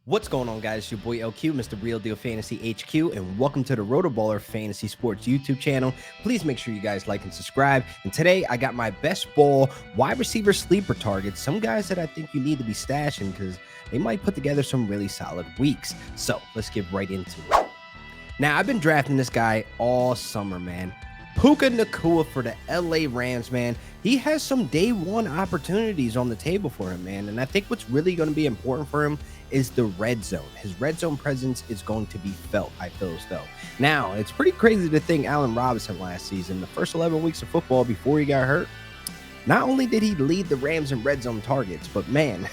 What's going on, guys? It's your boy LQ, Mr. Real Deal Fantasy HQ, and welcome to the RotoBaller Fantasy Sports YouTube channel. Please make sure you guys like and subscribe. And today I got my best ball wide receiver sleeper targets, some guys that I think you need to be stashing because they might put together some really solid weeks. So let's get right into it. Now, I've been drafting this guy all summer, man. Puka Ngata for the LA Rams, man. He has some day one opportunities on the table for him, man. And I think what's really going to be important for him is the red zone. His red zone presence is going to be felt, I feel as though. Now, it's pretty crazy to think Allen Robinson last season, the first 11 weeks of football before he got hurt, not only did he lead the Rams in red zone targets, but man,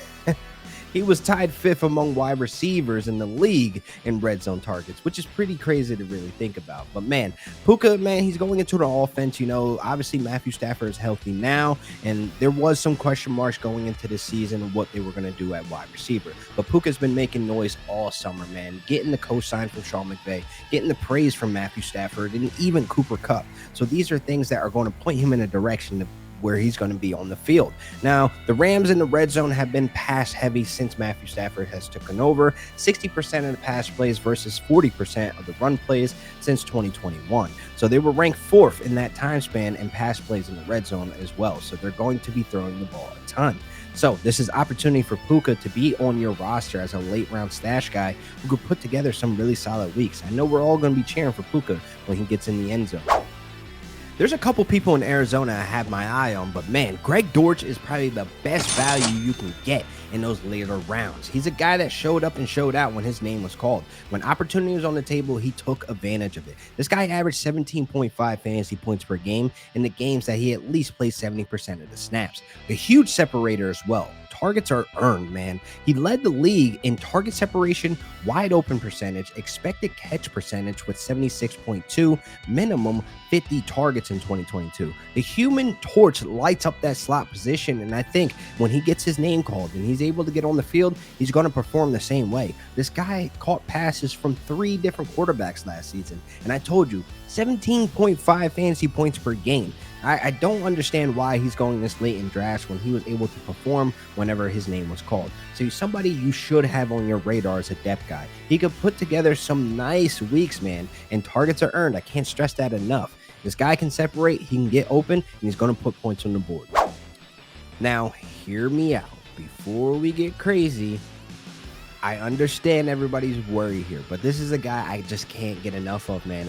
he was tied fifth among wide receivers in the league in red zone targets, which is pretty crazy to really think about. But man, Puka, man, he's going into the offense. You know, obviously Matthew Stafford is healthy now, and there was some question marks going into the season of what they were going to do at wide receiver. But Puka's been making noise all summer, man, getting the cosign from Sean McVay, getting the praise from Matthew Stafford, and even Cooper Kupp. So these are things that are going to point him in a direction of where he's going to be on the field. Now, the Rams in the red zone have been pass heavy since Matthew Stafford has taken over. 60% of the pass plays versus 40% of the run plays since 2021. So they were ranked fourth in that time span in pass plays in the red zone as well. So they're going to be throwing the ball a ton. So this is opportunity for Puka to be on your roster as a late round stash guy who could put together some really solid weeks. I know we're all going to be cheering for Puka when he gets in the end zone. There's a couple people in Arizona I have my eye on, but man, Deutsch is probably the best value you can get in those later rounds. He's a guy that showed up and showed out when his name was called. When opportunity was on the table, he took advantage of it. This guy averaged 17.5 fantasy points per game in the games that he at least played 70% of the snaps. A huge separator as well. Targets are earned, man. He led the league in target separation, wide open percentage, expected catch percentage with 76.2, minimum 50 targets in 2022. The human torch lights up that slot position, and I think when he gets his name called and he's able to get on the field, he's going to perform the same way. This guy caught passes from 3 different quarterbacks last season, and I told you, 17.5 fantasy points per game. I don't understand why he's going this late in drafts when he was able to perform whenever his name was called. So he's somebody you should have on your radar as a depth guy. He could put together some nice weeks, man, and targets are earned. I can't stress that enough. This guy can separate, he can get open, and he's going to put points on the board. Now, hear me out. Before we get crazy, I understand everybody's worry here, but this is a guy I just can't get enough of, man.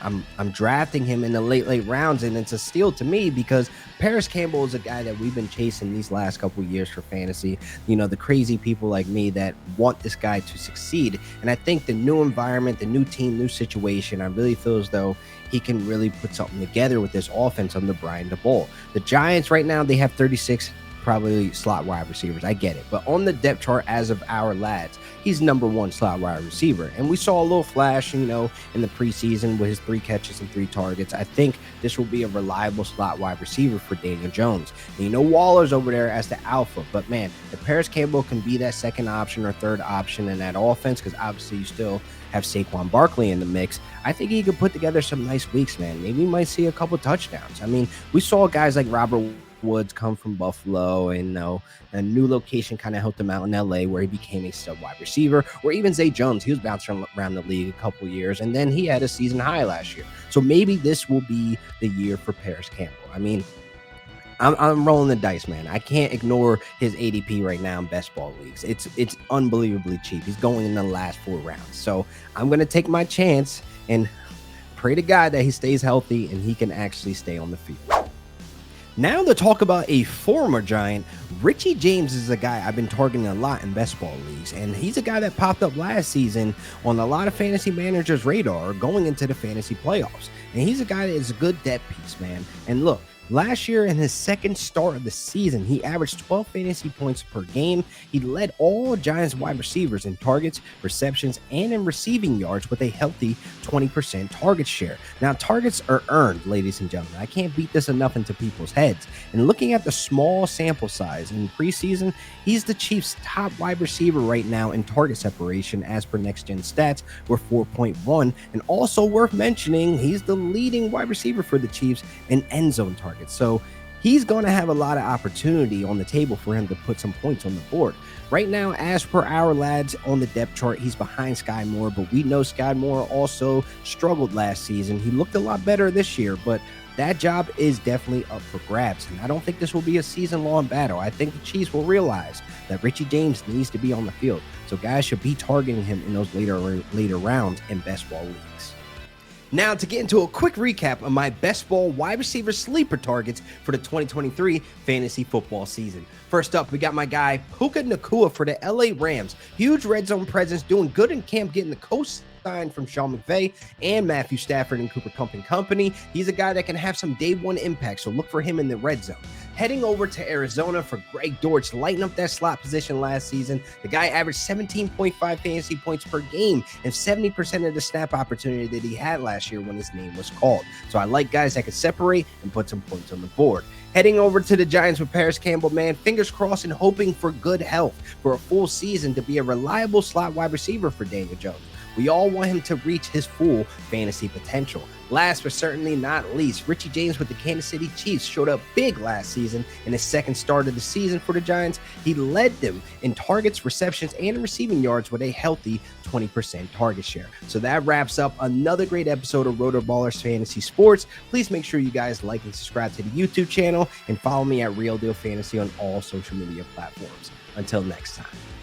I'm drafting him in the late rounds, and it's a steal to me because Paris Campbell is a guy that we've been chasing these last couple of years for fantasy. You know, the crazy people like me that want this guy to succeed. And I think the new environment, the new team, new situation, I really feel as though he can really put something together with this offense under Brian DeBoer. The Giants right now, they have 36 probably slot wide receivers. I get it. But on the depth chart as of our lads, he's number 1 slot wide receiver. And we saw a little flash, you know, in the preseason with his 3 catches and 3 targets. I think this will be a reliable slot wide receiver for Daniel Jones. And you know, Waller's over there as the alpha. But man, if Paris Campbell can be that second option or third option in that offense, because obviously you still have Saquon Barkley in the mix, I think he could put together some nice weeks, man. Maybe you might see a couple touchdowns. I mean, we saw guys like Robert Woods come from Buffalo, and a new location kind of helped him out in LA where he became a sub wide receiver, or even Zay Jones. He was bouncing around the league a couple years, and then he had a season high last year. So maybe this will be the year for Paris Campbell. I mean, I'm rolling the dice, man. I can't ignore his ADP right now in best ball leagues. It's unbelievably cheap. He's going in the last 4 rounds. So I'm going to take my chance and pray to God that he stays healthy and he can actually stay on the field. Now to talk about a former Giant, Richie James is a guy I've been targeting a lot in best ball leagues, and he's a guy that popped up last season on a lot of fantasy managers' radar going into the fantasy playoffs. And he's a guy that is a good depth piece, man. And look, last year in his second start of the season, he averaged 12 fantasy points per game. He led all Giants wide receivers in targets, receptions, and in receiving yards with a healthy 20% target share. Now, targets are earned, ladies and gentlemen. I can't beat this enough into people's heads. And looking at the small sample size in preseason, he's the Chiefs' top wide receiver right now in target separation as per Next Gen Stats, with 4.1. And also worth mentioning, he's the leading wide receiver for the Chiefs in end zone targets. So he's going to have a lot of opportunity on the table for him to put some points on the board. Right now, as per our lads on the depth chart, he's behind Sky Moore, but we know Sky Moore also struggled last season. He looked a lot better this year, but that job is definitely up for grabs. And I don't think this will be a season-long battle. I think the Chiefs will realize that Richie James needs to be on the field. So guys should be targeting him in those later rounds in best ball leagues. Now, to get into a quick recap of my best ball wide receiver sleeper targets for the 2023 fantasy football season. First up, we got my guy Puka Ngata for the LA Rams. Huge red zone presence, doing good in camp, getting the co-sign from Sean McVay and Matthew Stafford and Cooper Kupp and company. He's a guy that can have some day one impact, so look for him in the red zone. Heading over to Arizona for Greg Deutsch, lighting up that slot position last season. The guy averaged 17.5 fantasy points per game and 70% of the snap opportunity that he had last year when his name was called. So I like guys that can separate and put some points on the board. Heading over to the Giants with Paris Campbell, man, fingers crossed and hoping for good health for a full season to be a reliable slot wide receiver for Daniel Jones. We all want him to reach his full fantasy potential. Last but certainly not least, Richie James with the Kansas City Chiefs showed up big last season in his second start of the season for the Giants. He led them in targets, receptions, and receiving yards with a healthy 20% target share. So that wraps up another great episode of RotoBallers Fantasy Sports. Please make sure you guys like and subscribe to the YouTube channel and follow me at Real Deal Fantasy on all social media platforms. Until next time.